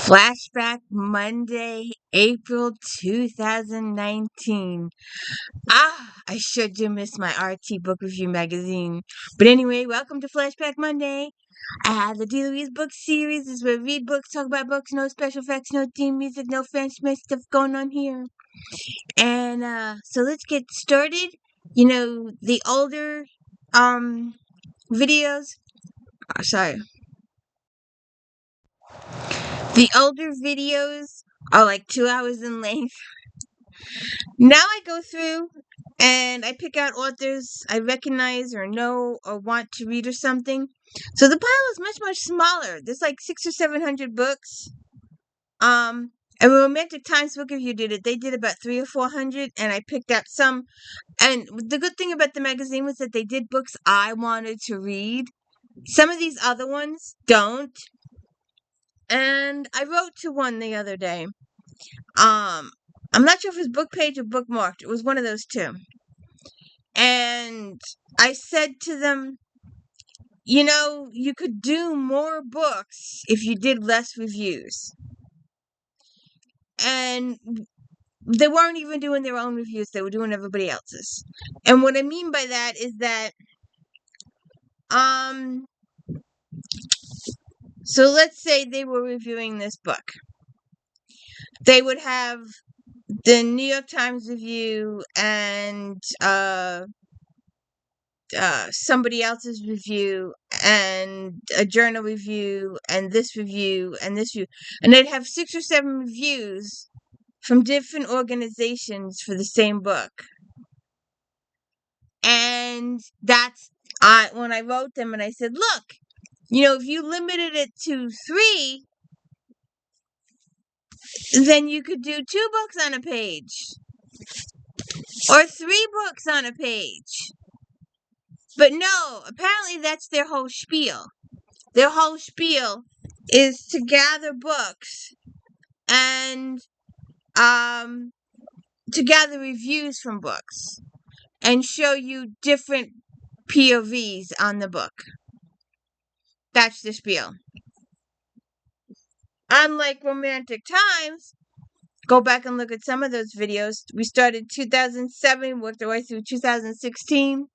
Flashback Monday, April 2019. I sure do miss my RT book review magazine. But anyway, welcome to Flashback Monday. The DeLuise book series is where we read books, talk about books, no special effects, no theme music, no fancy stuff going on here. And so let's get started. You know, the older videos. The older videos are like 2 hours in length. Now I go through and I pick out authors I recognize or know or want to read or something. So the pile is much smaller. There's like 600 or 700 books. A Romantic Times book review did it. They did about 300 or 400, and I picked out some. And the good thing about the magazine was that they did books I wanted to read. Some of these other ones don't. And I wrote to one the other day. I'm not sure if it was book page or bookmarked. It was one of those two. And I said to them, you know, you could do more books if you did less reviews. And they weren't even doing their own reviews. They were doing everybody else's. And what I mean by that is that, so let's say they were reviewing this book. They would have the New York Times review and somebody else's review and a journal review and this review and this review. And they'd have 6 or 7 reviews from different organizations for the same book. And that's when I wrote them and I said, look, you know, if you limited it to 3, then you could do 2 books on a page. Or 3 books on a page. But no, apparently that's their whole spiel. Their whole spiel is to gather books and to gather reviews from books and show you different POVs on the book. That's the spiel. Unlike Romantic Times, go back and look at some of those videos. We started 2007, worked our way through 2016.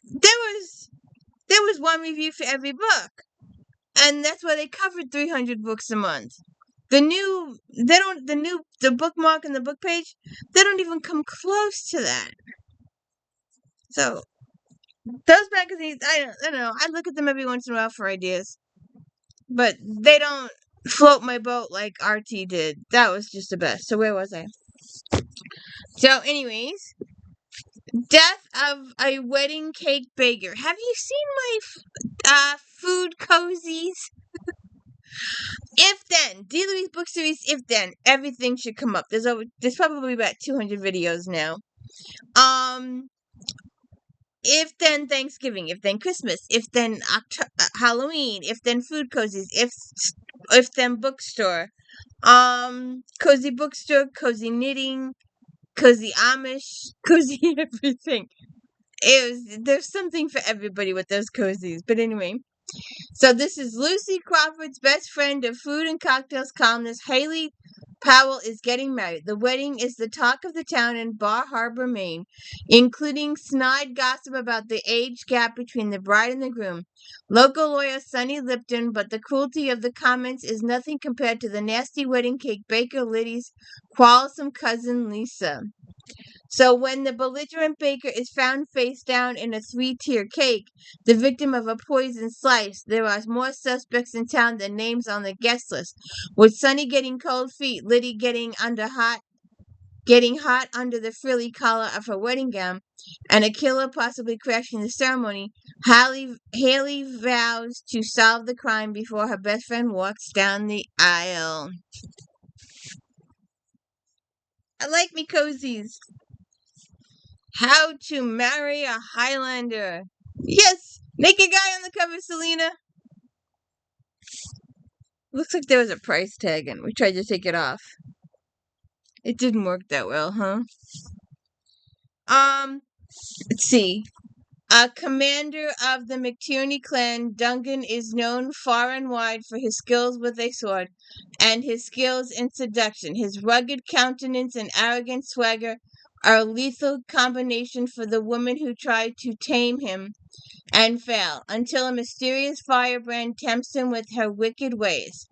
There was one review for every book. And that's why they covered 300 books a month. The bookmark and the book page, they don't even come close to that. So, those magazines, I don't know. I look at them every once in a while for ideas. But they don't float my boat like RT did. That was just the best. So, where was I? So, anyways, Death of a Wedding Cake Baker. Have you seen my food cozies? If Then, DeLuise book series, If Then, everything should come up. There's probably about 200 videos now. If Then Thanksgiving, If Then Christmas, If Then Halloween, If Then food cozies, If Then bookstore, cozy bookstore, cozy knitting, cozy Amish, cozy everything. There's something for everybody with those cozies. But anyway, so this is Lucy Crawford's best friend of food and cocktails columnist Haley Powell is getting married. The wedding is the talk of the town in Bar Harbor, Maine, including snide gossip about the age gap between the bride and the groom. Local lawyer Sonny Lipton, but the cruelty of the comments is nothing compared to the nasty wedding cake baker Liddy's quarrelsome cousin Lisa. So when the belligerent baker is found face down in a 3-tier cake, the victim of a poison slice, there are more suspects in town than names on the guest list. With Sonny getting cold feet, Liddy getting hot under the frilly collar of her wedding gown, and a killer possibly crashing the ceremony, Haley vows to solve the crime before her best friend walks down the aisle. I like me cozies. How to Marry a Highlander. Yes! Naked guy on the cover, Selena. Looks like there was a price tag and we tried to take it off. It didn't work that well, huh? Let's see. A commander of the McTierney clan, Duncan is known far and wide for his skills with a sword and his skills in seduction. His rugged countenance and arrogant swagger are a lethal combination for the women who try to tame him and fail, until a mysterious firebrand tempts him with her wicked ways.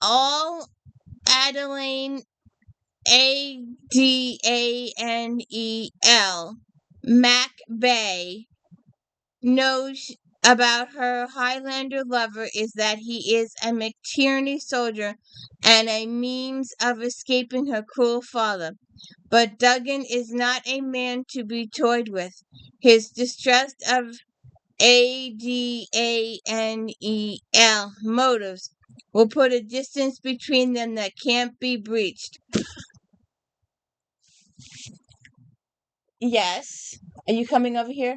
All ALLAN, ADANEL, McBay knows about her Highlander lover is that he is a McTierney soldier and a means of escaping her cruel father. But Duggan is not a man to be toyed with. His distrust of ADANEL motives will put a distance between them that can't be breached. Yes. Are you coming over here?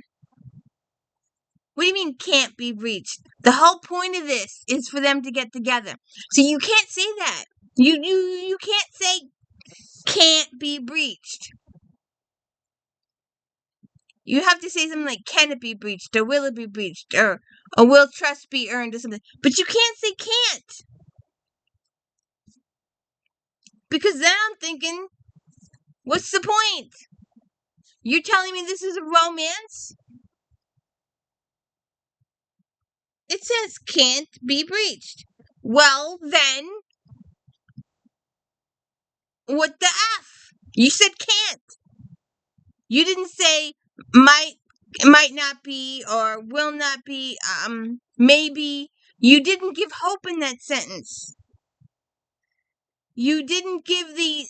What do you mean can't be breached? The whole point of this is for them to get together. So you can't say that. You can't say can't be breached. You have to say something like can it be breached, or will it be breached, or will trust be earned, or something. But you can't say can't. Because then I'm thinking, what's the point? You're telling me this is a romance? It says can't be breached. Well, then, what the F? You said can't. You didn't say might not be, or will not be, maybe. You didn't give hope in that sentence. You didn't give the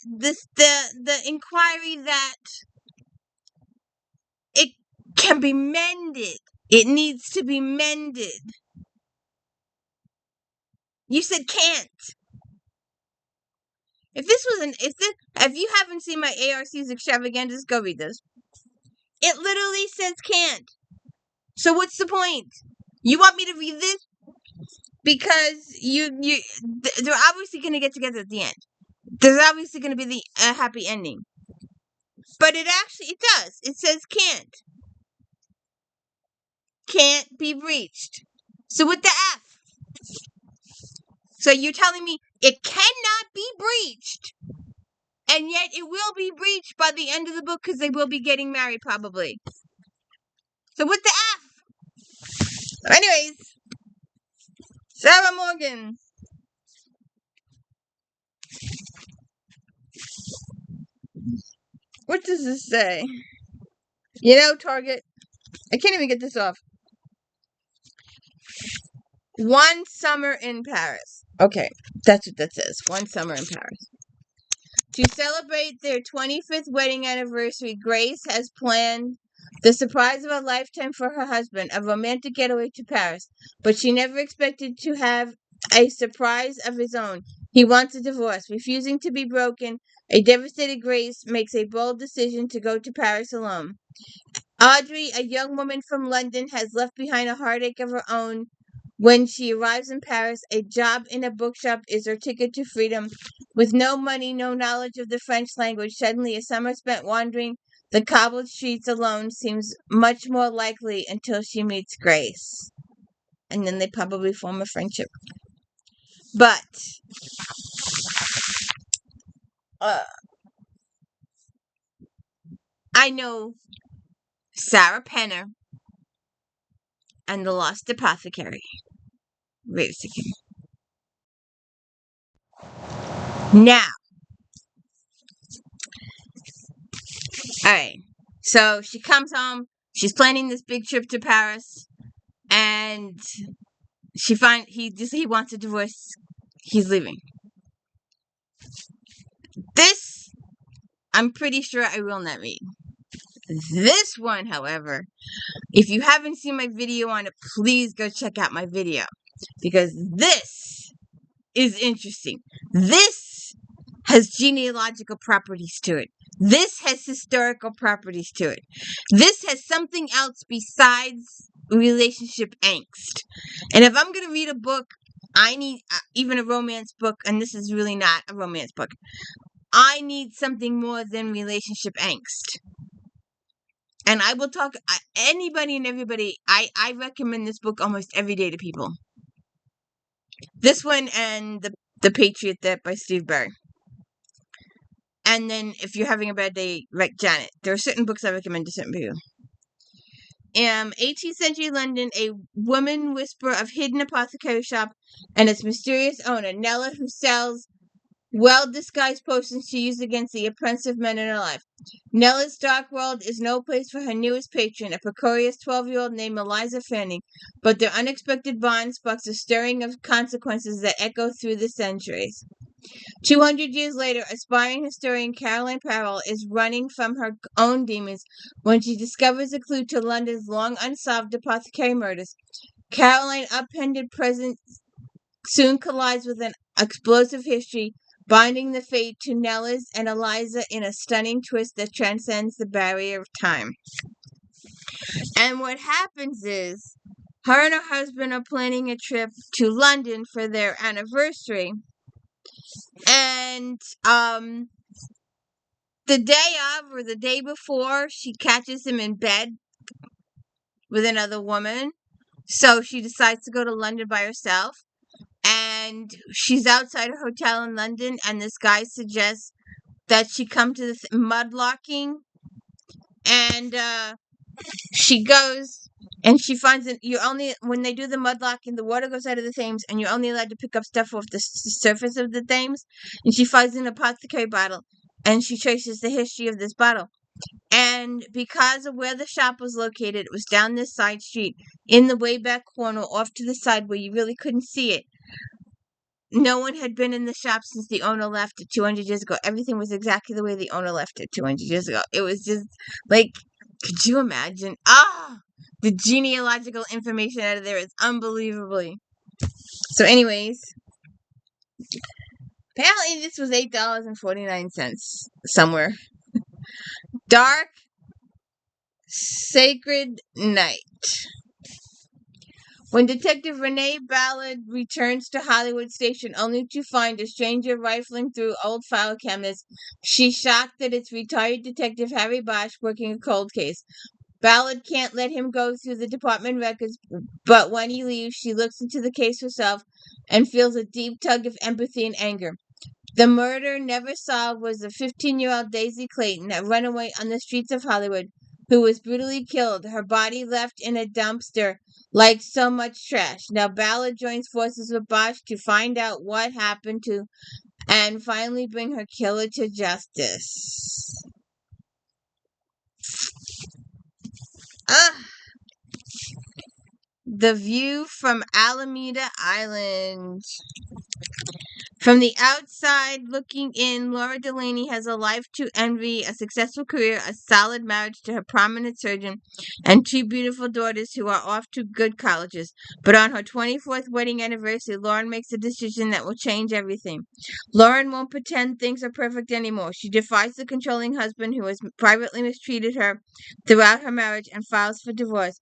inquiry that it can be mended. It needs to be mended. You said can't. If you haven't seen my ARC's extravaganzas, go read this. It literally says can't. So what's the point? You want me to read this? Because they're obviously going to get together at the end. There's obviously going to be a happy ending. But it does. It says can't. Can't be breached. So what the F? So you're telling me it cannot be breached, and yet it will be breached by the end of the book because they will be getting married probably. So what the F? Anyways, Sarah Morgan. What does this say? Target. I can't even get this off. One summer in Paris. Okay, that's what that says. One summer in Paris. To celebrate their 25th wedding anniversary, Grace has planned the surprise of a lifetime for her husband, a romantic getaway to Paris. But she never expected to have a surprise of his own. He wants a divorce. Refusing to be broken, a devastated Grace makes a bold decision to go to Paris alone. Audrey, a young woman from London, has left behind a heartache of her own. When she arrives in Paris, a job in a bookshop is her ticket to freedom. With no money, no knowledge of the French language, suddenly a summer spent wandering the cobbled streets alone seems much more likely until she meets Grace. And then they probably form a friendship. But I know Sarah Penner and the Lost Apothecary. Wait a second. Now, alright, so she comes home, she's planning this big trip to Paris, and he wants a divorce, he's leaving. This, I'm pretty sure I will not read. This one, however, if you haven't seen my video on it, please go check out my video, because this is interesting. This has genealogical properties to it. This has historical properties to it. This has something else besides relationship angst. And if I'm going to read a book, I need, even a romance book, and this is really not a romance book, I need something more than relationship angst. And I will talk anybody and everybody. I recommend this book almost every day to people. This one and the Patriot that by Steve Barry. And then if you're having a bad day, like Janet, there are certain books I recommend to certain people. 18th century London, a woman whisperer of hidden apothecary shop and its mysterious owner, Nella, who sells well-disguised potions to use against the oppressive men in her life. Nella's dark world is no place for her newest patron, a precocious 12-year-old named Eliza Fanning, but their unexpected bond sparks a stirring of consequences that echo through the centuries. 200 years later, aspiring historian Caroline Parrell is running from her own demons when she discovers a clue to London's long-unsolved apothecary murders. Caroline, upended present, soon collides with an explosive history, binding the fate to Nella's and Eliza in a stunning twist that transcends the barrier of time. And what happens is, her and her husband are planning a trip to London for their anniversary. And the day of or the day before, she catches him in bed with another woman. So she decides to go to London by herself. And she's outside a hotel in London, and this guy suggests that she come to the mudlarking. And she goes, and she finds that you only, when they do the mudlarking, the water goes out of the Thames, and you're only allowed to pick up stuff off the surface of the Thames. And she finds an apothecary bottle, and she traces the history of this bottle. And because of where the shop was located, it was down this side street, in the way back corner, off to the side where you really couldn't see it. No one had been in the shop since the owner left it 200 years ago. Everything was exactly the way the owner left it 200 years ago. It was just like, could you imagine? The genealogical information out of there is unbelievably. So anyways, apparently this was $8.49 somewhere. Dark Sacred Night. When Detective Renee Ballard returns to Hollywood Station only to find a stranger rifling through old file cabinets, she's shocked that it's retired Detective Harry Bosch working a cold case. Ballard can't let him go through the department records, but when he leaves, she looks into the case herself and feels a deep tug of empathy and anger. The murder never solved was the 15-year-old Daisy Clayton, a runaway on the streets of Hollywood, who was brutally killed, her body left in a dumpster like so much trash. Now Ballard joins forces with Bosch to find out what happened to and finally bring her killer to justice. The view from Alameda Island. From the outside looking in, Laura Delaney has a life to envy, a successful career, a solid marriage to her prominent surgeon, and 2 beautiful daughters who are off to good colleges. But on her 24th wedding anniversary, Lauren makes a decision that will change everything. Lauren won't pretend things are perfect anymore. She defies the controlling husband who has privately mistreated her throughout her marriage and files for divorce.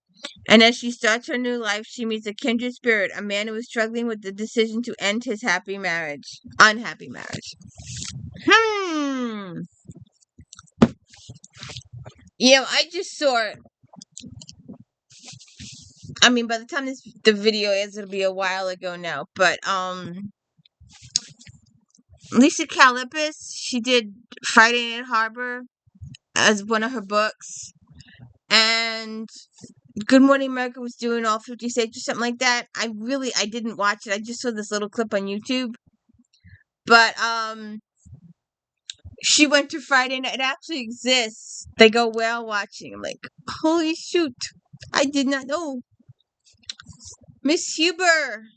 And as she starts her new life, she meets a kindred spirit, a man who is struggling with the decision to end his unhappy marriage. I just saw it. I mean, by the time the video is, it'll be a while ago now. But Lisa Kallippis, she did Friday Night Harbor as one of her books, and Good Morning America was doing all 50 states or something like that. I didn't watch it. I just saw this little clip on YouTube. But she went to Friday Night. It actually exists. They go whale watching. I'm like, holy shoot. I did not know. Miss Huber.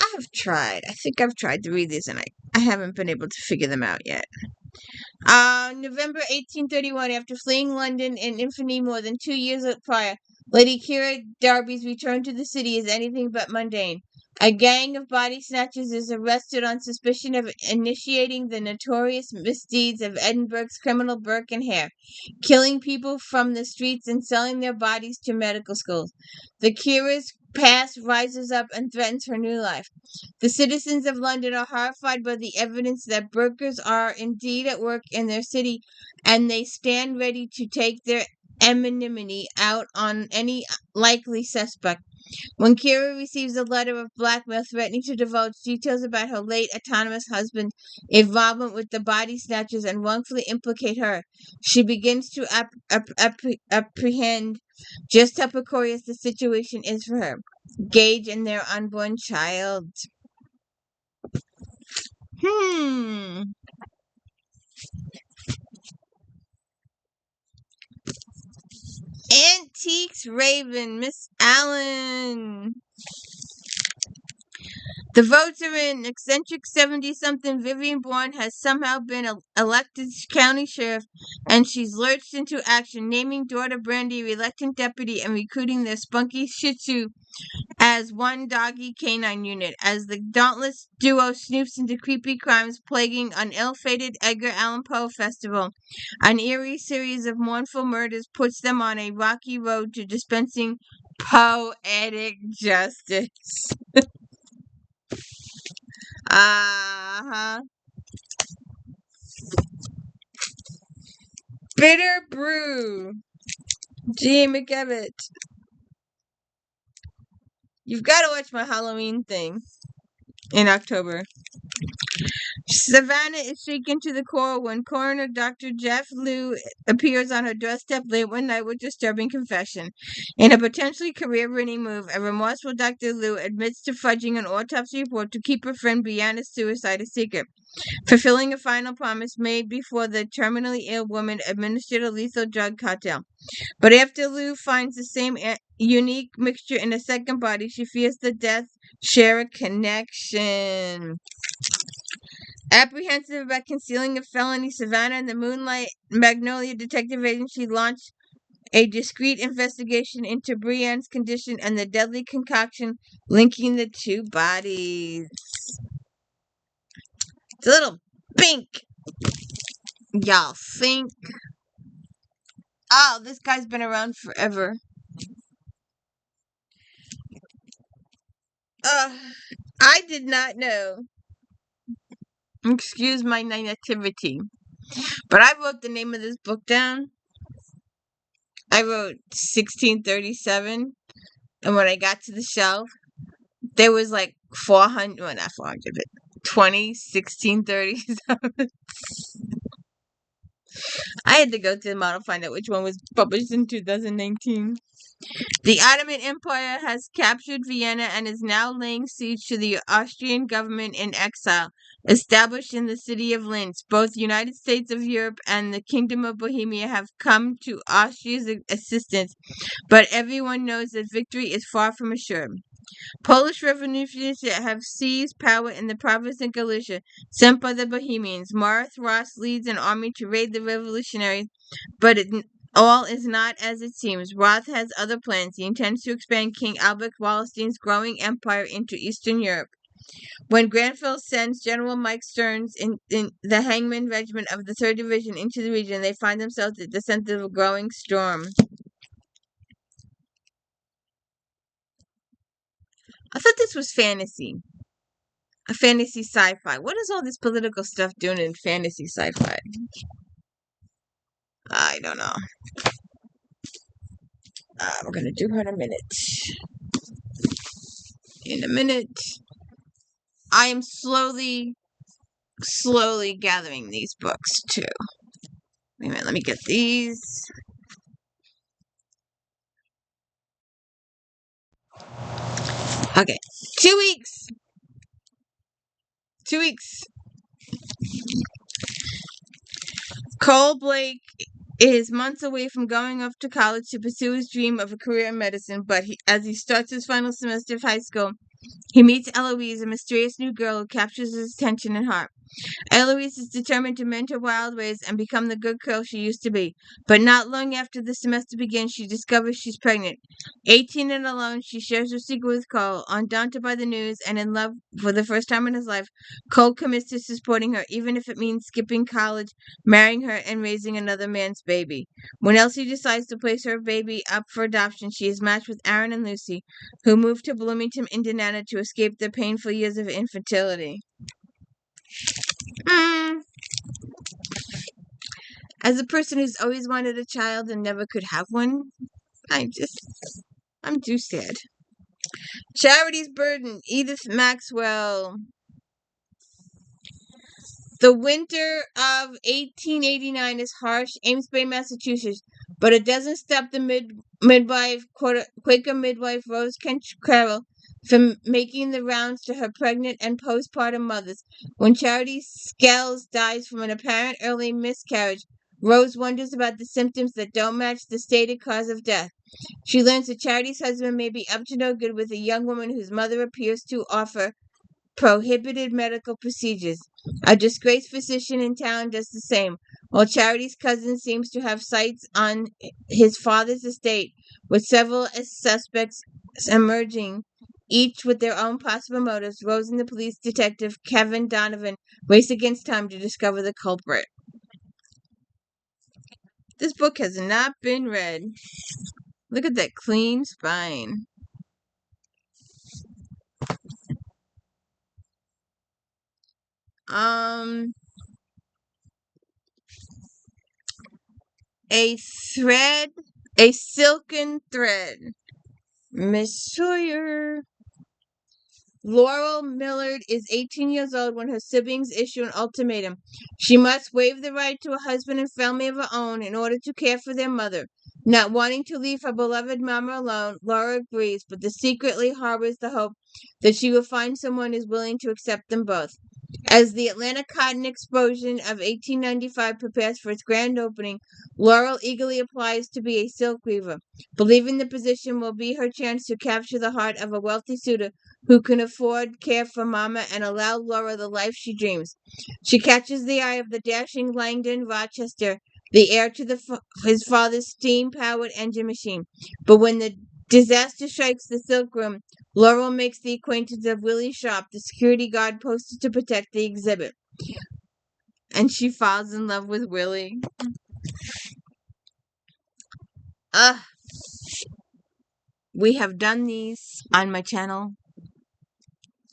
I think I've tried to read these, and I haven't been able to figure them out yet. November 1831, after fleeing London in infamy more than 2 years prior, Lady Kira Darby's return to the city is anything but mundane. A gang of body snatchers is arrested on suspicion of initiating the notorious misdeeds of Edinburgh's criminal Burke and Hare, killing people from the streets and selling their bodies to medical schools. The Kiras past rises up and threatens her new life. The citizens of London are horrified by the evidence that brokers are indeed at work in their city, and they stand ready to take their enmity out on any likely suspect. When Kira receives a letter of blackmail threatening to divulge details about her late autonomous husband's involvement with the body snatchers and wrongfully implicate her, she begins to apprehend just how precarious the situation is for her, Gage, and their unborn child. Antiques Raven, Miss Allan. The votes are in. Eccentric 70-something Vivian Bourne has somehow been elected county sheriff, and she's lurched into action, naming daughter Brandy reluctant deputy and recruiting their spunky Shih Tzu as one doggy canine unit. As the dauntless duo snoops into creepy crimes plaguing an ill-fated Edgar Allan Poe festival, an eerie series of mournful murders puts them on a rocky road to dispensing poetic justice. Bitter Brew. G. McKevitt. You've got to watch my Halloween thing in October. Savannah is shaken to the core when coroner Dr. Jeff Liu appears on her doorstep late one night with disturbing confession. In a potentially career-winning move, a remorseful Dr. Liu admits to fudging an autopsy report to keep her friend Brianna's suicide a secret, fulfilling a final promise made before the terminally ill woman administered a lethal drug cocktail. But after Liu finds the same unique mixture in a second body, she fears the death share a connection. Apprehensive about concealing a felony, Savannah and the Moonlight Magnolia Detective Agency launched a discreet investigation into Brienne's condition and the deadly concoction linking the two bodies. It's a little pink. Y'all think? Oh, this guy's been around forever. I did not know. Excuse my nativity. But I wrote the name of this book down. I wrote 1637. And when I got to the shelf, there was like 400, well, not 400, but 20 1637. I had to go to the model to find out which one was published in 2019. The Ottoman Empire has captured Vienna and is now laying siege to the Austrian government in exile, established in the city of Linz. Both United States of Europe and the Kingdom of Bohemia have come to Austria's assistance, but everyone knows that victory is far from assured. Polish revolutionists have seized power in the province of Galicia, sent by the Bohemians. Marth Ross leads an army to raid the revolutionaries, but all is not as it seems. Roth has other plans. He intends to expand King Albert Wallenstein's growing empire into Eastern Europe. When Granville sends General Mike Stearns in the Hangman Regiment of the 3rd Division into the region, they find themselves at the center of a growing storm. I thought this was fantasy. A fantasy sci-fi. What is all this political stuff doing in fantasy sci-fi? I don't know. We're going to do her in a minute. In a minute. I am slowly gathering these books, too. Wait a minute, let me get these. Okay, 2 weeks. 2 weeks. Cole Blake is months away from going off to college to pursue his dream of a career in medicine, but as he starts his final semester of high school, he meets Eloise, a mysterious new girl who captures his attention and heart. Eloise is determined to mend her wild ways and become the good girl she used to be. But not long after the semester begins, she discovers she's pregnant. 18 and alone, she shares her secret with Cole. Undaunted by the news and in love for the first time in his life, Cole commits to supporting her, even if it means skipping college, marrying her, and raising another man's baby. When Elsie decides to place her baby up for adoption, she is matched with Aaron and Lucy, who move to Bloomington, Indiana to escape their painful years of infertility. As a person who's always wanted a child and never could have one, I'm too sad. Charity's Burden, Edith Maxwell. The winter of 1889 is harsh, Amesbury, Massachusetts, but it doesn't stop the Quaker midwife Rose Carroll from making the rounds to her pregnant and postpartum mothers. When Charity Scales dies from an apparent early miscarriage, Rose wonders about the symptoms that don't match the stated cause of death. She learns that Charity's husband may be up to no good with a young woman whose mother appears to offer prohibited medical procedures. A disgraced physician in town does the same, while Charity's cousin seems to have sights on his father's estate, with several suspects emerging, each with their own possible motives. Rose and the police detective Kevin Donovan race against time to discover the culprit. This book has not been read. Look at that clean spine. A silken thread. Miss Sawyer. Laurel Millard is 18 years old when her siblings issue an ultimatum. She must waive the right to a husband and family of her own in order to care for their mother. Not wanting to leave her beloved mama alone, Laura agrees, but secretly harbors the hope that she will find someone who is willing to accept them both. As the Atlanta Cotton Explosion of 1895 prepares for its grand opening, Laurel eagerly applies to be a silk weaver, believing the position will be her chance to capture the heart of a wealthy suitor who can afford care for Mama and allow Laura the life she dreams. She catches the eye of the dashing Langdon Rochester, the heir to his father's steam-powered engine machine. But when the disaster strikes the silkroom, Laurel makes the acquaintance of Willie Sharp, the security guard posted to protect the exhibit. And she falls in love with Willie. We have done these on my channel.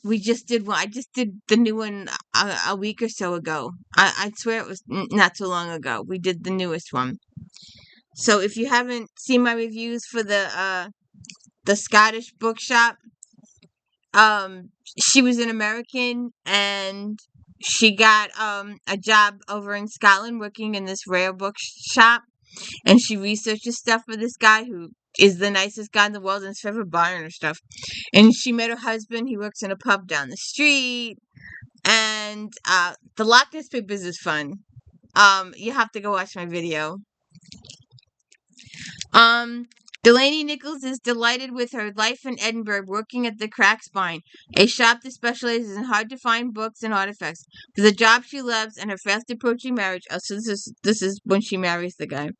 We just did one. I just did the new one a week or so ago. I swear it was not so long ago. We did the newest one. So if you haven't seen my reviews for the Scottish bookshop, she was an American and she got a job over in Scotland working in this rare bookshop, and she researches stuff for this guy who is the nicest guy in the world and is forever buying her stuff. And she met her husband. He works in a pub down the street. And the Loch Ness Papers is fun. You have to go watch my video. Delaney Nichols is delighted with her life in Edinburgh, working at the Crack Spine, a shop that specializes in hard-to-find books and artifacts. For the job she loves and her fast-approaching marriage. Oh, so this is when she marries the guy.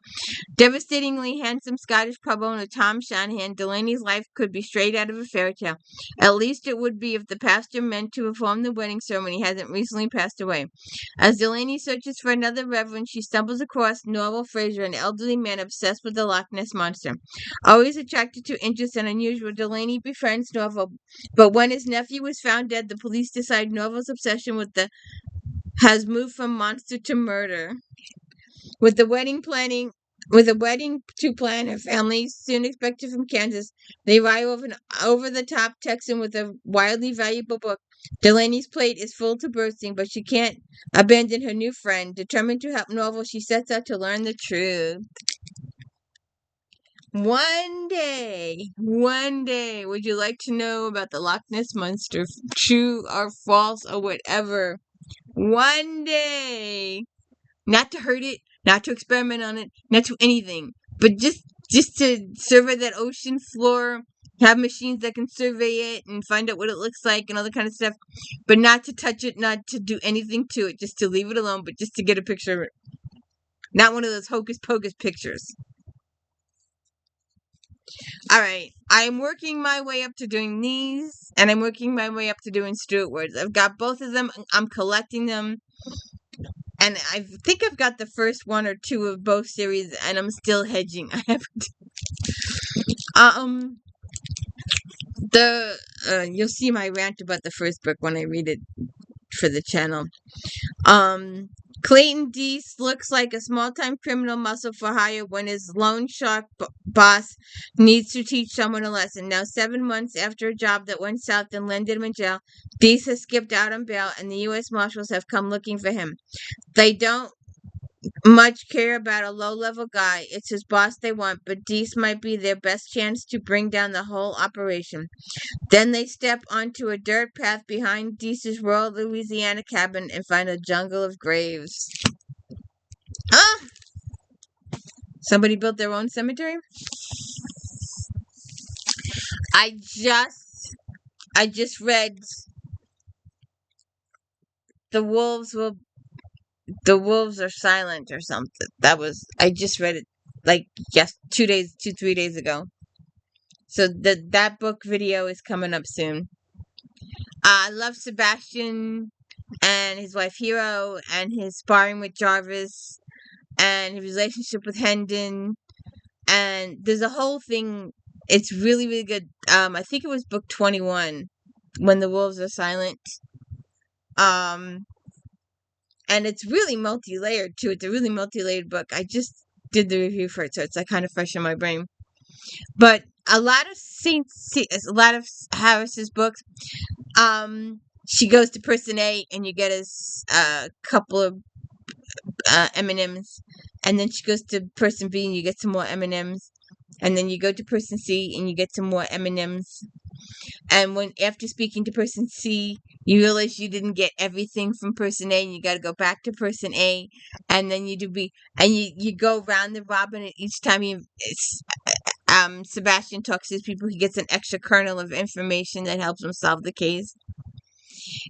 Devastatingly handsome Scottish pub owner Tom Shanahan, Delaney's life could be straight out of a fairy tale. At least it would be if the pastor meant to perform the wedding ceremony hasn't recently passed away. As Delaney searches for another reverend, she stumbles across Norval Fraser, an elderly man obsessed with the Loch Ness Monster. Always attracted to interest and unusual, Delaney befriends Norval, but when his nephew is found dead, the police decide Norval's obsession has moved from monster to murder. With a wedding to plan, her family soon expected from Kansas. They arrive over an over-the-top Texan with a wildly valuable book. Delaney's plate is full to bursting, but she can't abandon her new friend. Determined to help Norval, she sets out to learn the truth. One day, would you like to know about the Loch Ness Monster, true or false or whatever? One day. Not to hurt it, not to experiment on it, not to anything, but just to survey that ocean floor have machines that can survey it and find out what it looks like and all that kind of stuff, but not to touch it, not to do anything to it, just to leave it alone, but just to get a picture of it. Not one of those hocus pocus pictures. Alright, I'm working my way up to doing these, and I'm working my way up to doing Stuart words. I've got both of them, I'm collecting them, and I think I've got the first one or two of both series, and I'm still hedging. I haven't. You'll see my rant about the first book when I read it for the channel. Clayton Deese looks like a small-time criminal muscle for hire when his loan shark boss needs to teach someone a lesson. Now, 7 months after a job that went south and landed him in jail, Deese has skipped out on bail, and the U.S. Marshals have come looking for him. They don't much care about a low-level guy. It's his boss they want, but Deese might be their best chance to bring down the whole operation. Then they step onto a dirt path behind Deese's rural Louisiana cabin and find a jungle of graves. Huh? Somebody built their own cemetery? I just read The Wolves Are Silent or something. I just read it like 3 days ago. So that book video is coming up soon. I love Sebastian and his wife Hero and his sparring with Jarvis and his relationship with Hendon. And there's a whole thing. It's really, really good. I think it was book 21, When the Wolves Are Silent. And it's really multi-layered too. It's a really multi-layered book. I just did the review for it, so it's like kind of fresh in my brain. But a lot of Harris's books, she goes to person A and you get a couple of M&Ms, and then she goes to person B and you get some more M&Ms, and then you go to person C and you get some more M&Ms. And after speaking to person C, you realize you didn't get everything from person A, and you got to go back to person A, and then you do B, and you go round the robin, and each time Sebastian talks to these people, he gets an extra kernel of information that helps him solve the case.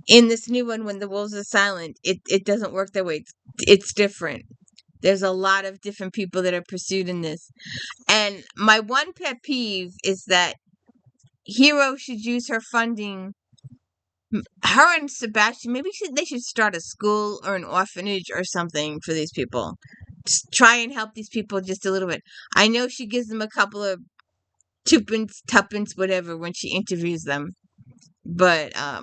In this new one, When the Wolves Are Silent, it doesn't work that way. It's different. There's a lot of different people that are pursued in this. And my one pet peeve is that Hero should use her funding. Her and Sebastian, maybe they should start a school or an orphanage or something for these people. Just try and help these people just a little bit. I know she gives them a couple of tuppence, whatever, when she interviews them. But, I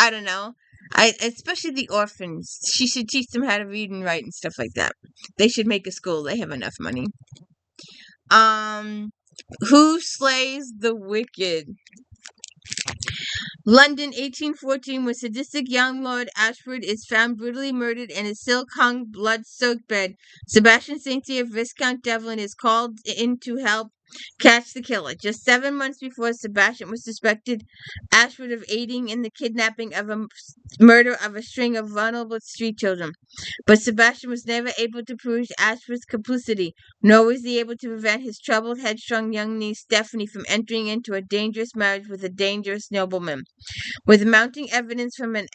don't know. Especially the orphans. She should teach them how to read and write and stuff like that. They should make a school. They have enough money. Who Slays the Wicked? London, 1814, when sadistic young Lord Ashford is found brutally murdered in a silk-hung, blood-soaked bed. Sebastian St. Cyr, Viscount Devlin, is called in to help catch the killer. Just 7 months before Sebastian was suspected Ashford of aiding in the kidnapping of a murder of a string of vulnerable street children. But Sebastian was never able to prove Ashford's complicity, nor was he able to prevent his troubled, headstrong young niece Stephanie from entering into a dangerous marriage with a dangerous nobleman. With mounting evidence from an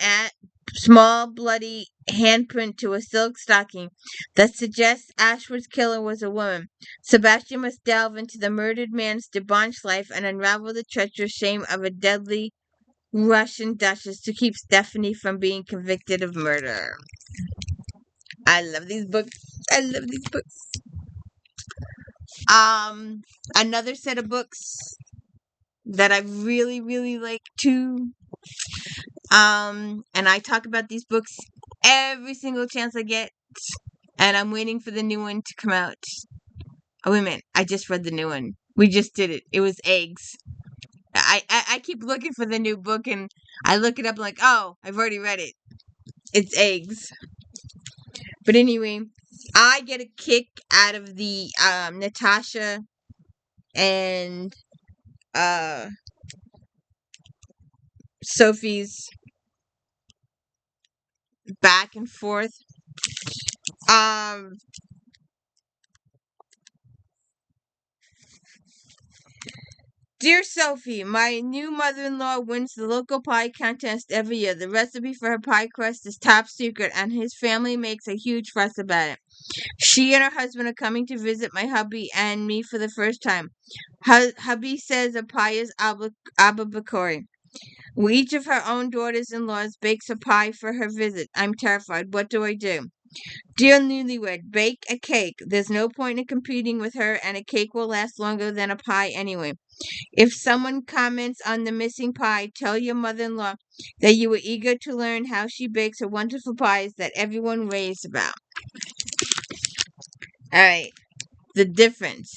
small, bloody handprint to a silk stocking that suggests Ashford's killer was a woman, Sebastian must delve into the murdered man's debauched life and unravel the treacherous shame of a deadly Russian duchess to keep Stephanie from being convicted of murder. I love these books. Another set of books that I really, really like too. And I talk about these books every single chance I get. And I'm waiting for the new one to come out. Oh, wait a minute. I just read the new one. We just did it. It was Eggs. I keep looking for the new book, and I look it up like, oh, I've already read it. It's Eggs. But anyway, I get a kick out of the Natasha and Sophie's back and forth. Dear Sophie, my new mother-in-law wins the local pie contest every year. The recipe for her pie crust is top secret, and his family makes a huge fuss about it. She and her husband are coming to visit my hubby and me for the first time. Hubby says a pie is ababakori. We each of her own daughters-in-laws bakes a pie for her visit. I'm terrified. What do I do? Dear newlywed, bake a cake. There's no point in competing with her, and a cake will last longer than a pie anyway. If someone comments on the missing pie, tell your mother-in-law that you were eager to learn how she bakes her wonderful pies that everyone raves about. All right, the difference.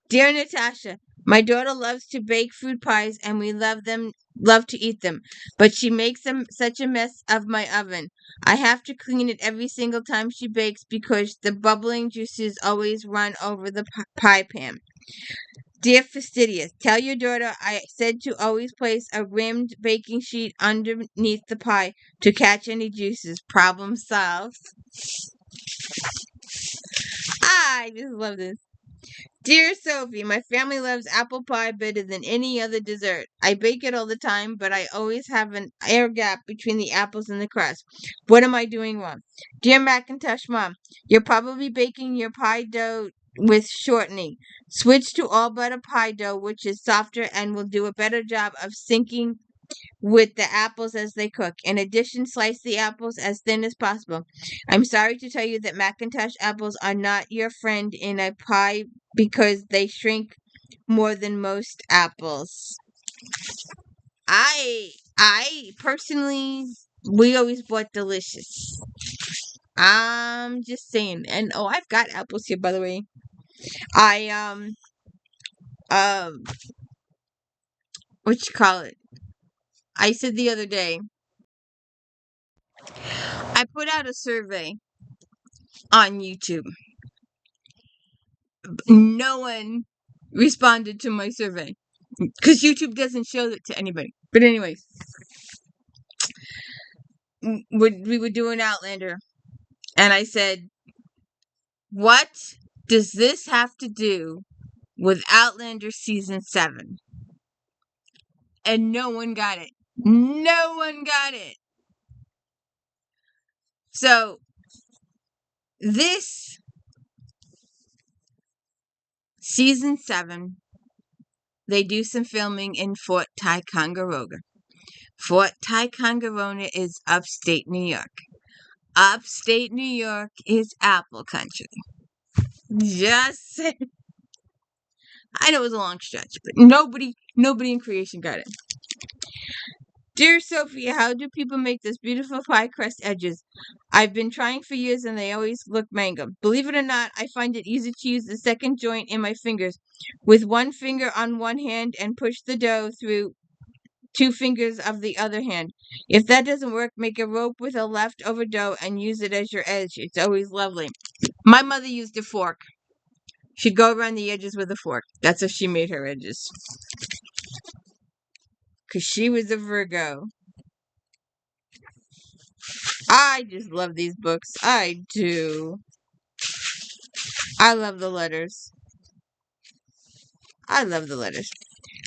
Dear Natasha, my daughter loves to bake fruit pies and we love to eat them, but she makes them such a mess of my oven. I have to clean it every single time she bakes because the bubbling juices always run over the pie pan. Dear Fastidious, tell your daughter I said to always place a rimmed baking sheet underneath the pie to catch any juices. Problem solved. I just love this. Dear Sophie, my family loves apple pie better than any other dessert. I bake it all the time, but I always have an air gap between the apples and the crust. What am I doing wrong? Dear Macintosh Mom, you're probably baking your pie dough with shortening. Switch to all butter pie dough, which is softer and will do a better job of sinking with the apples as they cook. In addition, slice the apples as thin as possible. I'm sorry to tell you that Macintosh apples are not your friend in a pie because they shrink more than most apples. I personally, we always bought Delicious. I'm just saying. And oh, I've got apples here, by the way. I um what you call it? I said the other day, I put out a survey on YouTube. No one responded to my survey because YouTube doesn't show it to anybody. But anyways, we were doing Outlander, and I said, "What does this have to do with Outlander season 7?" And no one got it. No one got it. So this season 7, they do some filming in Fort Ticonderoga. Fort Ticonderoga is upstate New York. Upstate New York is apple country. Just saying. I know it was a long stretch, but nobody in creation got it. Dear Sophie, how do people make this beautiful pie crust edges? I've been trying for years and they always look mango. Believe it or not, I find it easy to use the second joint in my fingers. With one finger on one hand and push the dough through 2 fingers of the other hand. If that doesn't work, make a rope with a leftover dough and use it as your edge. It's always lovely. My mother used a fork. She'd go around the edges with a fork. That's how she made her edges. Because she was a Virgo. I just love these books. I do. I love the letters. I love the letters.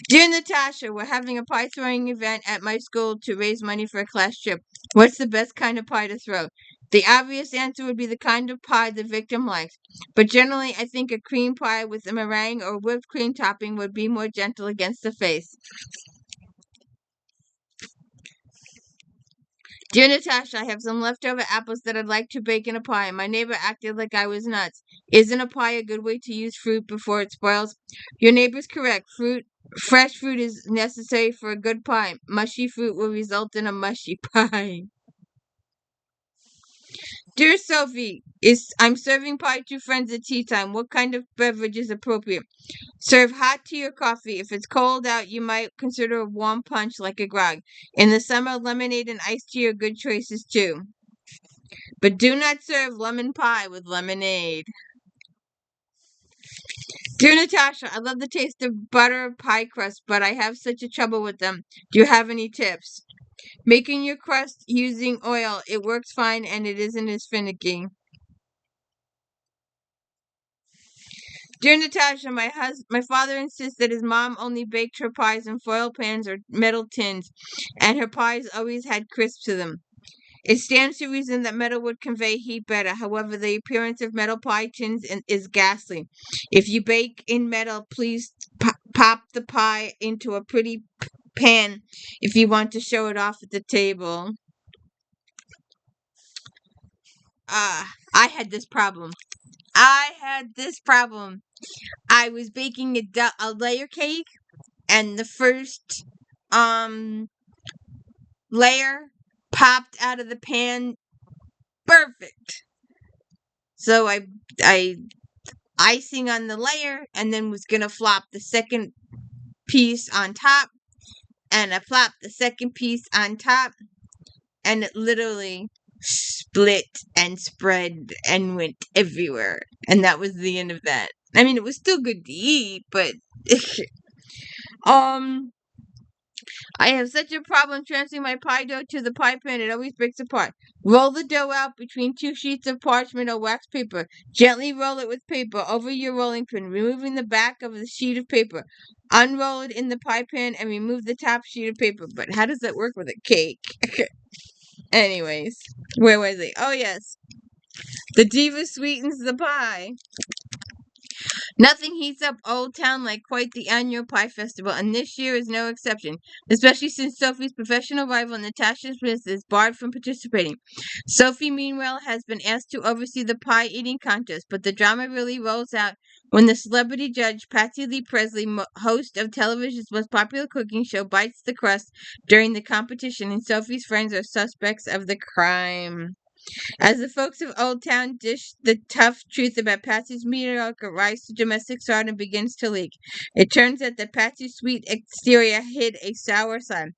Dear Natasha, we're having a pie throwing event at my school to raise money for a class trip. What's the best kind of pie to throw? The obvious answer would be the kind of pie the victim likes. But generally, I think a cream pie with a meringue or whipped cream topping would be more gentle against the face. Dear Natasha, I have some leftover apples that I'd like to bake in a pie. My neighbor acted like I was nuts. Isn't a pie a good way to use fruit before it spoils? Your neighbor's correct. Fresh fruit is necessary for a good pie. Mushy fruit will result in a mushy pie. Dear Sophie, I'm serving pie to friends at tea time. What kind of beverage is appropriate? Serve hot tea or coffee. If it's cold out, you might consider a warm punch like a grog. In the summer, lemonade and iced tea are good choices too. But do not serve lemon pie with lemonade. Dear Natasha, I love the taste of butter pie crust, but I have such a trouble with them. Do you have any tips? Making your crust using oil, it works fine and it isn't as finicky. Dear Natasha, my father insists that his mom only baked her pies in foil pans or metal tins, and her pies always had crisp to them. It stands to reason that metal would convey heat better. However, the appearance of metal pie tins is ghastly. If you bake in metal, please pop the pie into a pretty pan if you want to show it off at the table. I had this problem. I was baking a layer cake, and the first layer popped out of the pan perfect. So I icing on the layer, and then was gonna flop the second piece on top, and I flopped the second piece on top, and it literally split and spread and went everywhere. And that was the end of that. I mean, it was still good to eat, but I have such a problem transferring my pie dough to the pie pan, it always breaks apart. Roll the dough out between 2 sheets of parchment or wax paper. Gently roll it with paper over your rolling pin, removing the back of the sheet of paper. Unroll it in the pie pan and remove the top sheet of paper. But how does that work with a cake? Anyways, where was I? Oh, yes. The DIVA sweetens the pie. Nothing heats up Old Town like quite the annual Pie Festival, and this year is no exception, especially since Sophie's professional rival Natasha Smith is barred from participating. Sophie, meanwhile, has been asked to oversee the pie-eating contest, but the drama really rolls out when the celebrity judge, Patsy Lee Presley, host of television's most popular cooking show, bites the crust during the competition, and Sophie's friends are suspects of the crime. As the folks of Old Town dish the tough truth about Patsy's mediocre rise to domestic stardom begins to leak, it turns out that Patsy's sweet exterior hid a sour side,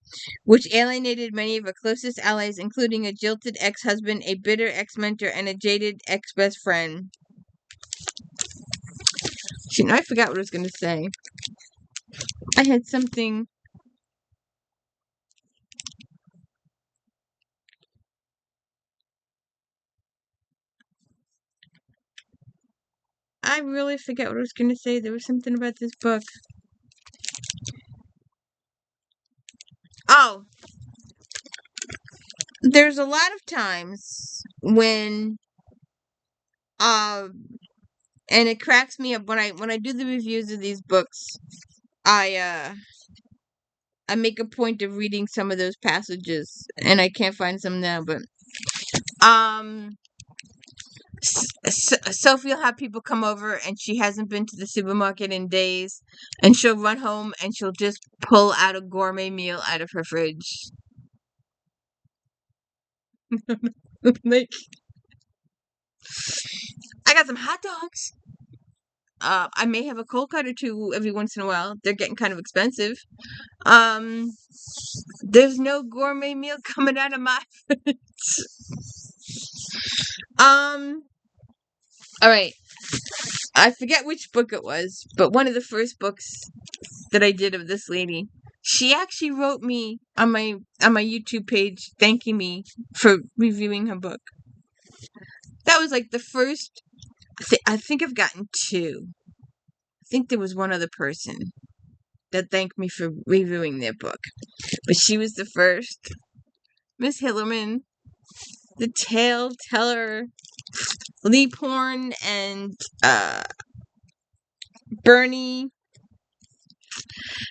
which alienated many of her closest allies, including a jilted ex-husband, a bitter ex-mentor, and a jaded ex-best friend. See, now I forgot what I was going to say. I had something... I really forget what I was going to say. There was something about this book. Oh. There's a lot of times when, and it cracks me up when I do the reviews of these books, I make a point of reading some of those passages, and I can't find some now, but, Sophie will have people come over, and she hasn't been to the supermarket in days, and she'll run home, and she'll just pull out a gourmet meal out of her fridge. Like, I got some hot dogs. I may have a cold cut or two every once in a while. They're getting kind of expensive. There's no gourmet meal coming out of my fridge. Alright. I forget which book it was, but one of the first books that I did of this lady, she actually wrote me on my YouTube page thanking me for reviewing her book. That was like the first... I think I've gotten 2. I think there was one other person that thanked me for reviewing their book. But she was the first. Miss Hillerman, the Tale Teller, Lee Porn, and Bernie.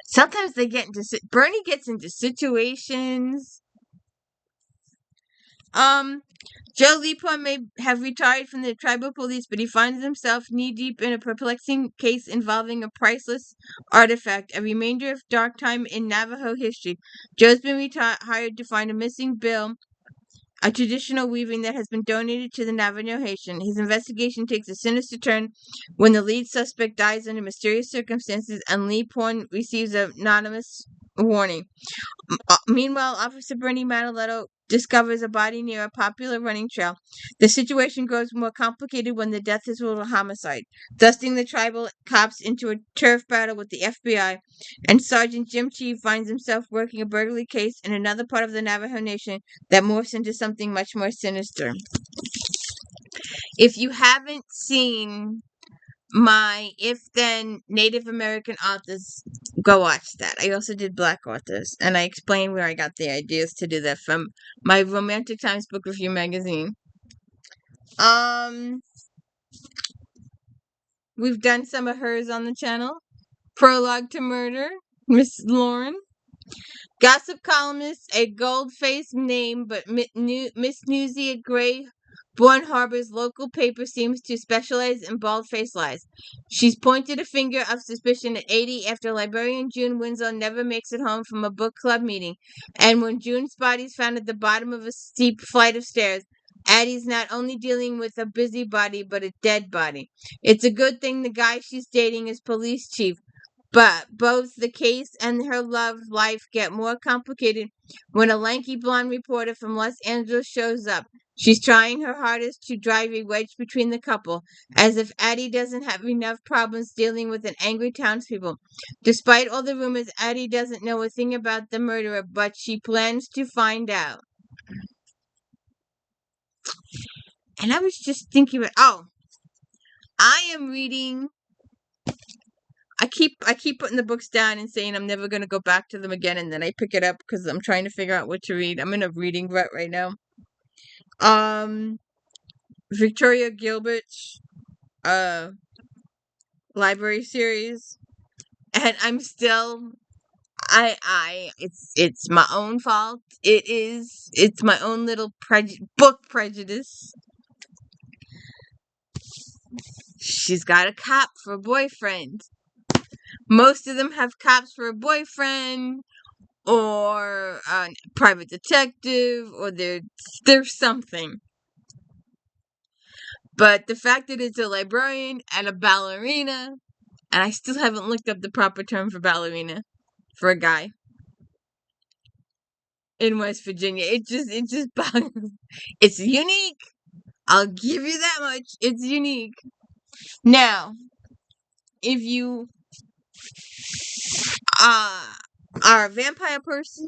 Sometimes they get into... Bernie gets into situations. Joe Leapon may have retired from the tribal police, but he finds himself knee-deep in a perplexing case involving a priceless artifact, a remainder of dark time in Navajo history. Joe's been hired to find a missing bill, a traditional weaving that has been donated to the Navajo Nation. His investigation takes a sinister turn when the lead suspect dies under mysterious circumstances, and Leapon receives an anonymous warning. Meanwhile, Officer Bernie Mataletto discovers a body near a popular running trail. The situation grows more complicated when the death is ruled a homicide, thrusting the tribal cops into a turf battle with the FBI, and Sergeant Jim T finds himself working a burglary case in another part of the Navajo Nation that morphs into something much more sinister. If you haven't seen my If Then Native American authors, go watch that. I also did Black authors, and I explained where I got the ideas to do that from my Romantic Times Book Review magazine. We've done some of hers on the channel. Prologue to Murder, Miss Lauren. Gossip columnist, a gold-faced name, but Miss Newsy at Gray Born Harbor's local paper seems to specialize in bald-faced lies. She's pointed a finger of suspicion at 80 after librarian June Winslow never makes it home from a book club meeting, and when June's body is found at the bottom of a steep flight of stairs, Addie's not only dealing with a busybody, but a dead body. It's a good thing the guy she's dating is police chief, but both the case and her love life get more complicated when a lanky blonde reporter from Los Angeles shows up. She's trying her hardest to drive a wedge between the couple, as if Addie doesn't have enough problems dealing with an angry townspeople. Despite all the rumors, Addie doesn't know a thing about the murderer, but she plans to find out. And I was just thinking about, I am reading. I keep putting the books down and saying I'm never going to go back to them again, and then I pick it up because I'm trying to figure out what to read. I'm in a reading rut right now. Victoria Gilbert's library series, and I'm still it's my own fault. It's my own little book prejudice. She's got a cop for a boyfriend. Most of them have cops for a boyfriend, or a private detective, or there's something. But the fact that it's a librarian and a ballerina, and I still haven't looked up the proper term for ballerina for a guy in West Virginia. It just it's unique. I'll give you that much. It's unique. Now, if you are a vampire person,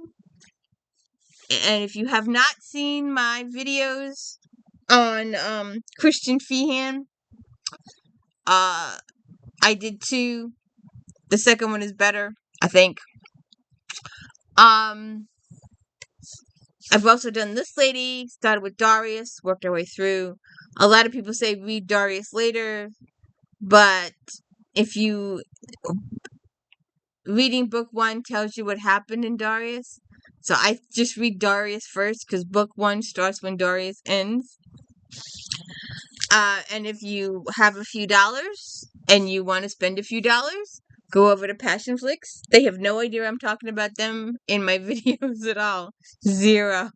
and if you have not seen my videos on Christian Feehan, I did two. The second one is better, I think. I've also done This Lady, started with Darius, worked our way through. A lot of people say read Darius later, but if you reading book one tells you what happened in Darius, so I just read Darius first because book one starts when Darius ends. And if you have a few dollars and you want to spend a few dollars, go over to Passion Flix. They have no idea I'm talking about them in my videos at all. Zero.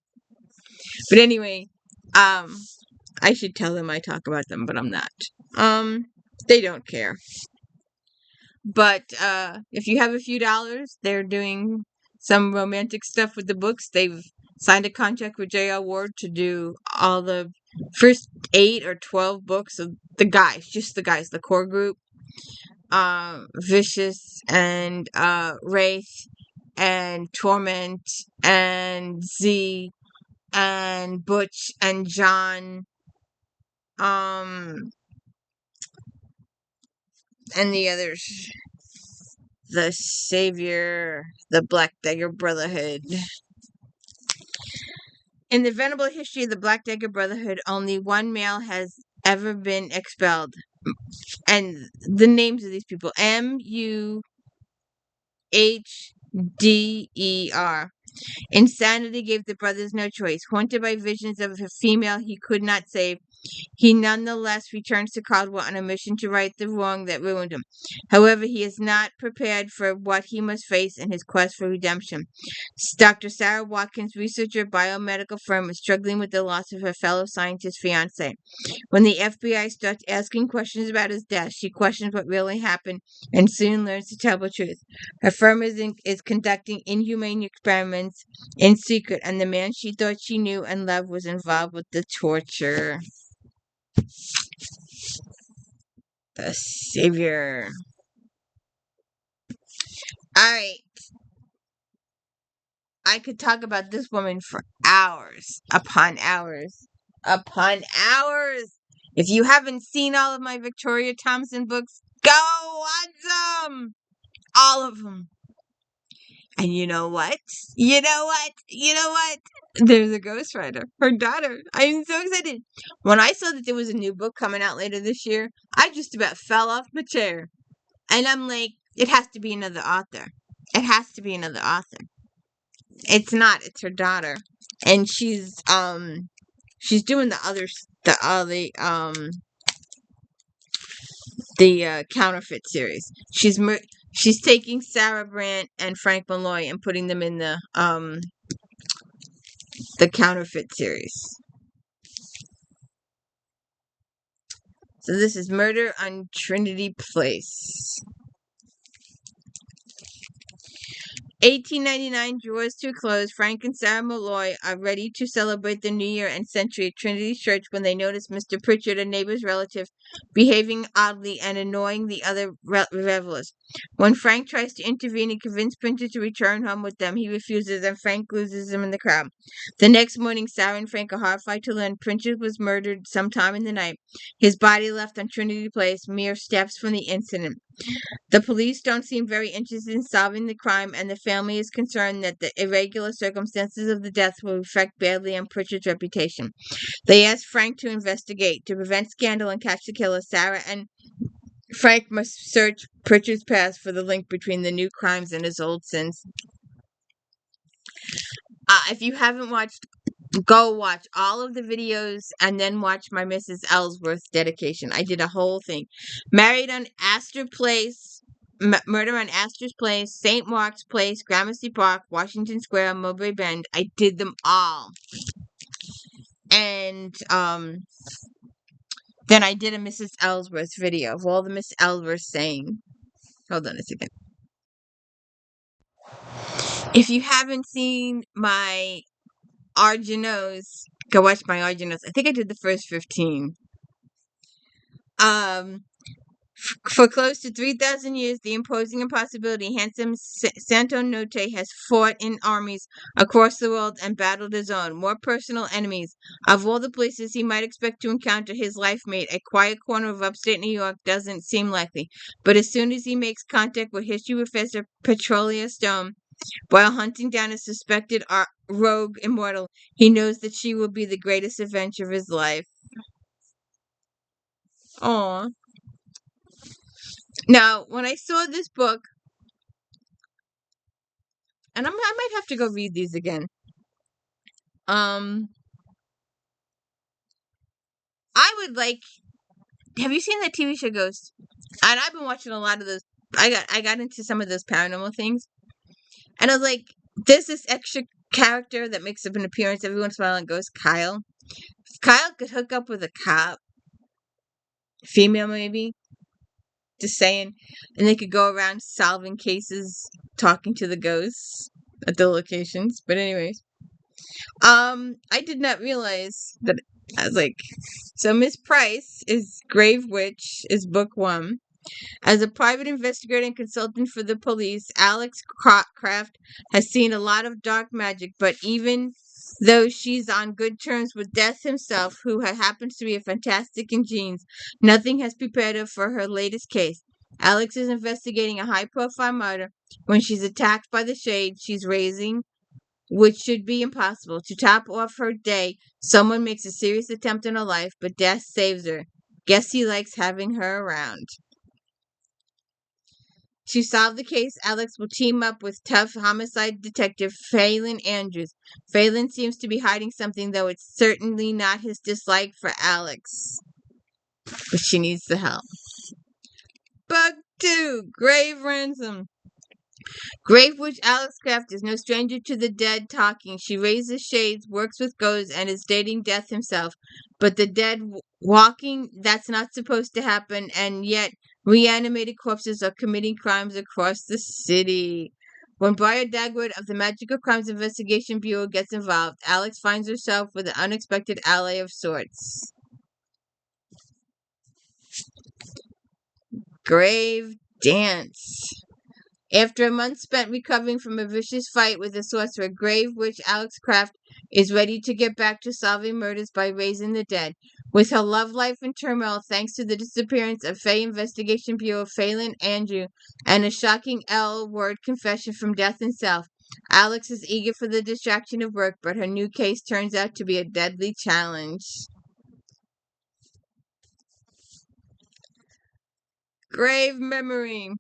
But anyway, I should tell them I talk about them, but I'm not. They don't care. But if you have a few dollars, they're doing some romantic stuff with the books. They've signed a contract with J.R. Ward to do all the first 8 or 12 books of the guys, just the guys, the core group. Vicious and Wraith and Torment and Z and Butch and John, and the others, the Savior, the Black Dagger Brotherhood. In the venerable history of the Black Dagger Brotherhood, only one male has ever been expelled. And the names of these people: M-U-H-D-E-R. Insanity gave the brothers no choice. Haunted by visions of a female he could not save, he nonetheless returns to Caldwell on a mission to right the wrong that ruined him. However, he is not prepared for what he must face in his quest for redemption. Dr. Sarah Watkins, researcher at biomedical firm, is struggling with the loss of her fellow scientist fiancé. When the FBI starts asking questions about his death, she questions what really happened and soon learns to tell the truth. Her firm is conducting inhumane experiments in secret, and the man she thought she knew and loved was involved with the torture. The Savior. Alright. I could talk about this woman for hours upon hours upon hours. If you haven't seen all of my Victoria Thompson books, go watch them! All of them. And you know what? You know what? You know what? There's a ghostwriter, her daughter. I'm so excited. When I saw that there was a new book coming out later this year, I just about fell off my chair. And I'm like, it has to be another author. It has to be another author. It's not, it's her daughter. And she's doing the counterfeit series. She's taking Sarah Brandt and Frank Malloy and putting them in the counterfeit series. So this is Murder on Trinity Place. 1899 draws to a close. Frank and Sarah Malloy are ready to celebrate the New Year and century at Trinity Church when they notice Mr. Pritchard, a neighbor's relative, behaving oddly and annoying the other revelers. When Frank tries to intervene and convince Pritchard to return home with them, he refuses and Frank loses him in the crowd. The next morning, Sarah and Frank are horrified to learn Pritchard was murdered sometime in the night. His body left on Trinity Place, mere steps from the incident. The police don't seem very interested in solving the crime, and the family is concerned that the irregular circumstances of the death will reflect badly on Pritchard's reputation. They ask Frank to investigate. To prevent scandal and catch the killer, Sarah and Frank must search Pritchard's past for the link between the new crimes and his old sins. If you haven't watched, go watch all of the videos and then watch my Mrs. Ellsworth dedication. I did a whole thing. Married on Astor Place, Murder on Astor's Place, St. Mark's Place, Gramercy Park, Washington Square, Mulberry Bend. I did them all. And then I did a Mrs. Ellsworth video of all the Miss Ellsworth saying. Hold on a second. If you haven't seen my Arjunos, go watch my Arjunos. I think I did the first 15. For close to 3,000 years, the imposing impossibility, handsome Santo Notte has fought in armies across the world and battled his own, more personal enemies. Of all the places he might expect to encounter his life mate, a quiet corner of upstate New York doesn't seem likely. But as soon as he makes contact with history professor Petrolia Stone, while hunting down a suspected rogue immortal, he knows that she will be the greatest adventure of his life. Aww. Now, when I saw this book, and I might have to go read these again. I would like. Have you seen that TV show Ghost? And I've been watching a lot of those. I got into some of those paranormal things, and I was like, there's this extra character that makes up an appearance every once in a while and goes, Kyle. If Kyle could hook up with a cop, female maybe. Just saying. And they could go around solving cases, talking to the ghosts at the locations. But anyways. I did not realize that. I was like, so Miss Price is Grave Witch is book 1. As a private investigator and consultant for the police, Alex Kraft has seen a lot of dark magic, but even though she's on good terms with Death himself, who happens to be a fantastic in jeans, nothing has prepared her for her latest case. Alex is investigating a high-profile murder when she's attacked by the shade she's raising, which should be impossible. To top off her day, someone makes a serious attempt on her life, but Death saves her. Guess he likes having her around. To solve the case, Alex will team up with tough homicide detective Phelan Andrews. Phelan seems to be hiding something, though it's certainly not his dislike for Alex. But she needs the help. Book 2, Grave Ransom. Grave Witch Alex Kraft is no stranger to the dead talking. She raises shades, works with ghosts, and is dating Death himself. But the dead walking, that's not supposed to happen, and yet reanimated corpses are committing crimes across the city. When Briar Dagwood of the Magical Crimes Investigation Bureau gets involved, Alex finds herself with an unexpected ally of sorts. Grave Dance. After a month spent recovering from a vicious fight with a sorcerer, Grave Witch Alex Kraft is ready to get back to solving murders by raising the dead. With her love life in turmoil thanks to the disappearance of Faye Investigation Bureau Phelan Andrew and a shocking L-word confession from death itself, Alex is eager for the distraction of work, but her new case turns out to be a deadly challenge. Grave Memory.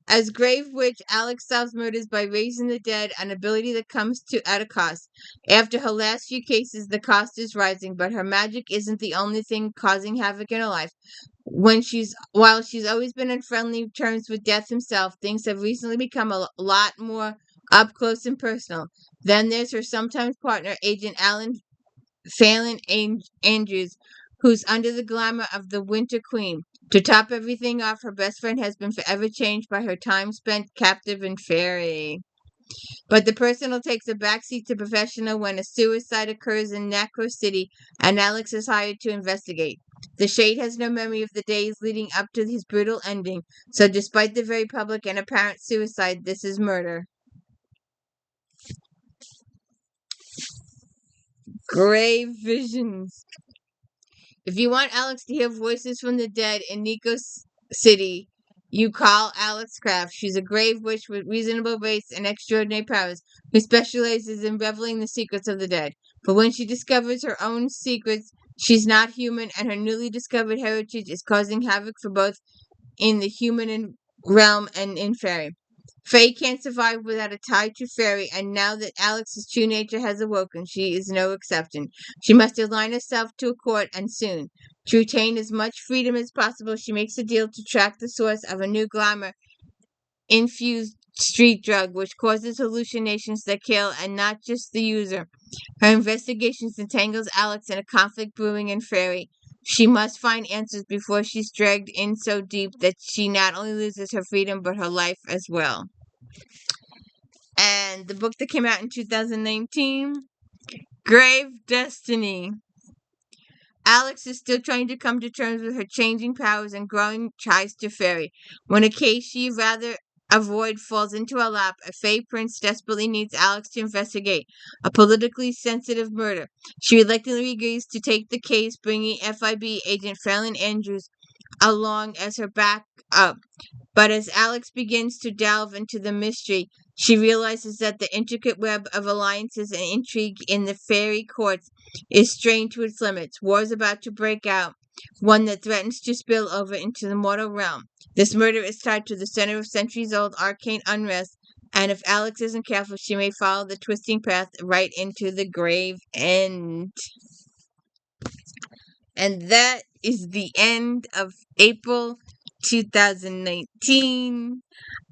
As Grave Witch, Alex solves murders by raising the dead, an ability that comes at a cost. After her last few cases, the cost is rising, but her magic isn't the only thing causing havoc in her life. While she's always been on friendly terms with Death himself, things have recently become a lot more up close and personal. Then there's her sometimes partner, Agent ALLAN Phelan Andrews, who's under the glamour of the Winter Queen. To top everything off, her best friend has been forever changed by her time spent captive in Fairy. But the personal takes a backseat to professional when a suicide occurs in Necro City and Alex is hired to investigate. The Shade has no memory of the days leading up to his brutal ending, so despite the very public and apparent suicide, this is murder. Grave Visions. If you want Alex to hear voices from the dead in Nico City, you call Alex Kraft. She's a grave witch with reasonable race and extraordinary powers who specializes in revealing the secrets of the dead. But when she discovers her own secrets, she's not human, and her newly discovered heritage is causing havoc for both in the human realm and in Fairy. Faye can't survive without a tie to Fairy, and now that Alex's true nature has awoken, she is no exception. She must align herself to a court, and soon. To retain as much freedom as possible, she makes a deal to track the source of a new glamour-infused street drug, which causes hallucinations that kill, and not just the user. Her investigations entangles Alex in a conflict brewing in Fairy. She must find answers before she's dragged in so deep that she not only loses her freedom, but her life as well. And the book that came out in 2019, Grave Destiny. Alex is still trying to come to terms with her changing powers and growing ties to Fairy. When a case she'd rather avoid falls into her lap, a Fae prince desperately needs Alex to investigate a politically sensitive murder. She reluctantly agrees to take the case, bringing FIB agent Phelan Andrews along as her backup. But as Alex begins to delve into the mystery, she realizes that the intricate web of alliances and intrigue in the Fairy courts is strained to its limits. War is about to break out, one that threatens to spill over into the mortal realm. This murder is tied to the center of centuries-old arcane unrest, and if Alex isn't careful, she may follow the twisting path right into the grave end. And that is the end of April 2019.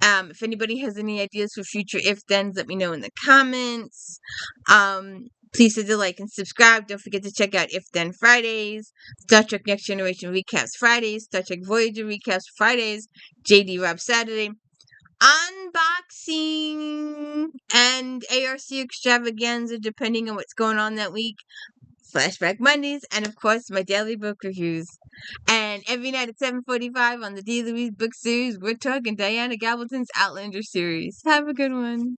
If anybody has any ideas for future if-thens, let me know in the comments. Please hit the like and subscribe. Don't forget to check out If Then Fridays, Star Trek Next Generation Recaps Fridays, Star Trek Voyager Recaps Fridays, JD Rob Saturday, unboxing, and ARC extravaganza depending on what's going on that week. Flashback Mondays, and of course my daily book reviews. And every night at 7:45 on the D. Louise book series, we're talking Diana Gabaldon's Outlander series. Have a good one.